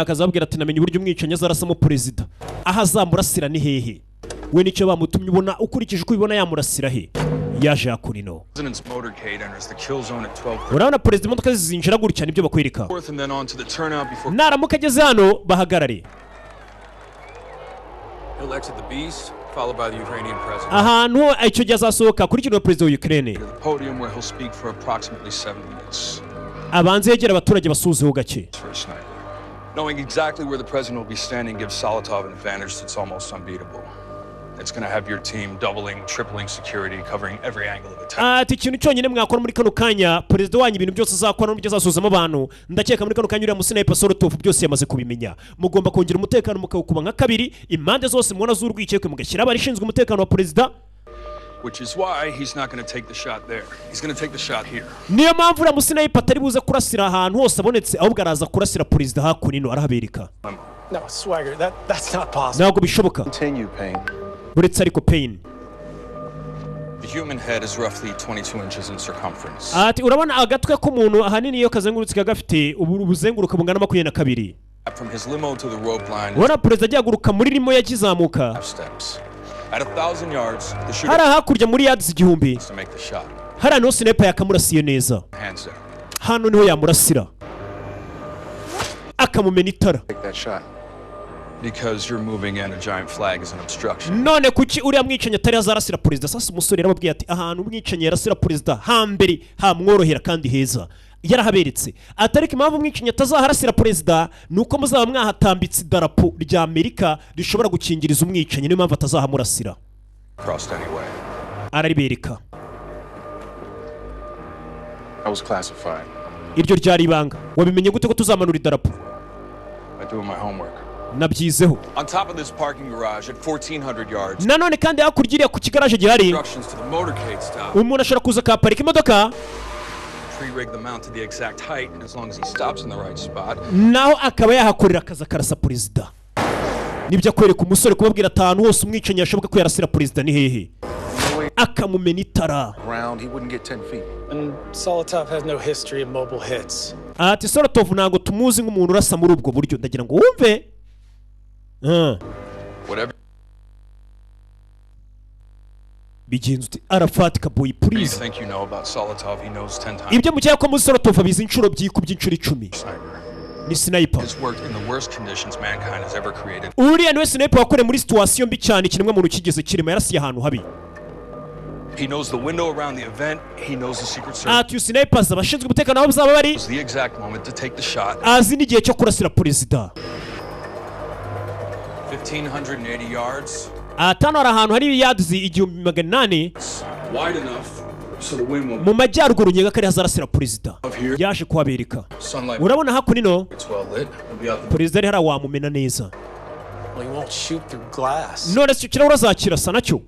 akazabwira ati namenye uburyo umwicanyi azarasamo perezida aho azamurasira ni hehe we nicyo bamutumye ubona ukurikije uko ubibona yamurasira he yaje yakurino urabona perezida imodoka zizinjira gutya nibyo bakwereka naramuka ageze hano bahagarare ahantu icyo gihe azasohoka kuri kino perezida wa Ukraine abanze yegera abaturage basuzeho gake. Knowing exactly where the president will be standing gives Salatov an advantage that's almost unbeatable. It's going to have your team doubling, tripling security, covering every angle of attack. Ati ikintu cyonyine mwakora muri kano kanya perezida wanyu ibintu byose azakora n'ubyo azasuzamo abantu ndakeka muri kano kanya uriya musinayipa SO2 byose yamaze kubimenya mugomba kongera umutekano mukawukuba nka kabiri impande zose mubona z'urwikekwe mugashyira abarishinzwe umutekano wa perezida. Which is why he's not going to take the shot there. He's going to take the shot here. Niyo mpamvu uriya musinayipa atari buze kurasira ahantu hose abonetse ahubwo araza kurasira perezida hakuno arahabereka. No, Swagger, that's not possible. Ntabwo bishoboka. Continue, Payne. Buretse ariko Payne. The human head is roughly 22 inches in circumference. Ati urabona agatwe k'umuntu ahanini iyo kazengurutse gafite ubuzenguruka bungana 22. From his limo to the rope line. Wora perezida agihaguruka muri limo yakizamuka. At 1,000 yards, the shooter hara hakurya muri yards igihumbi to make the shot. hara no sniper yakamurasiye neza hano niho yamurasira akamumena itara Because you're moving in a giant flag is an obstruction. None kuki uriya mwicanyi atari azarasira perezida sasa umusore yarababwiye ati ahantu umwicanyi yarasira perezida hambere hamworohera kandi heza yarahaberetse atariko impamvu umwicanyi atazaharasira perezida nuko muzaba mwahatambitse idarapo rya Amerika rishobora gukingiriza umwicanyi niyo mpamvu atazahamurasira araribereka. I was classified. Iryo ryari ibanga wabimenye gute ko tuzamanura idarapo? I do my homework. Nabyizeho. On top of this parking garage at 1400 yards. Nanone kandi hakurya ku kigaraje gihari umuntu ashobora kuza kaparika imodoka pre-rig the mount to the exact height as long as he stops in the right spot. Naho akaba yahakorera akaza karasa perezida. Nibyo akwereka umusore kubabwira atanu hose umwicanyi yashoboka ko yarasira perezida ni hehe. Akamumena itara. He wouldn't get 10 feet. And Salatov has no history of mobile hits. Ati Salatov ntago tumuzi nk'umuntu urasa muri ubwo buryo ndagira ngo wumve. Whatever. Bigenze uti arafatika boy please. Think you know about Salatov he knows 10 times. Ibyo mukeye ko muri Salatov abizi inshuro byikubye inshuro 10. Ni sniper. Has worked in the worst conditions mankind has ever created. Uriya niwe sniper wakore muri situation mbi cyane kiremwa muntu kigeze kirema yarasiye ahantu habi. He knows the window around the event. He knows the secret service. Ati snipers abashinzwe umutekano aho bazaba bari. The exact moment to take the shot. Azi n'igihe cyo kurasira perezida. 1580 yards. Atano ari ahantu hari yards 1800. Wide enough so the wind won't. Mu majyaruguru nyega kari hazarasira perezida. Yaje kuhabereka. Urabona hakunino? Perezida ari hara wamumena neza. Well, he won't shoot through glass. None se kira urazakirasa nacyo.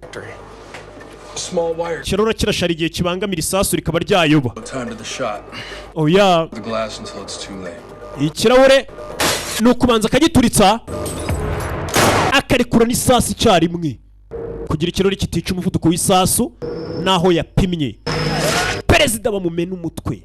Small wire. Kirora kirashara igihe kibangamira isasu rikaba ryayoba. Time to the shot. Oh yeah. The glass until it's too late. Ikirahure nukubanza kagituritsa akarekura n'isasu icyarimwe kugira ikirori kitica umuvuduko w'isasu naho yapimye perezida bamumena umutwe.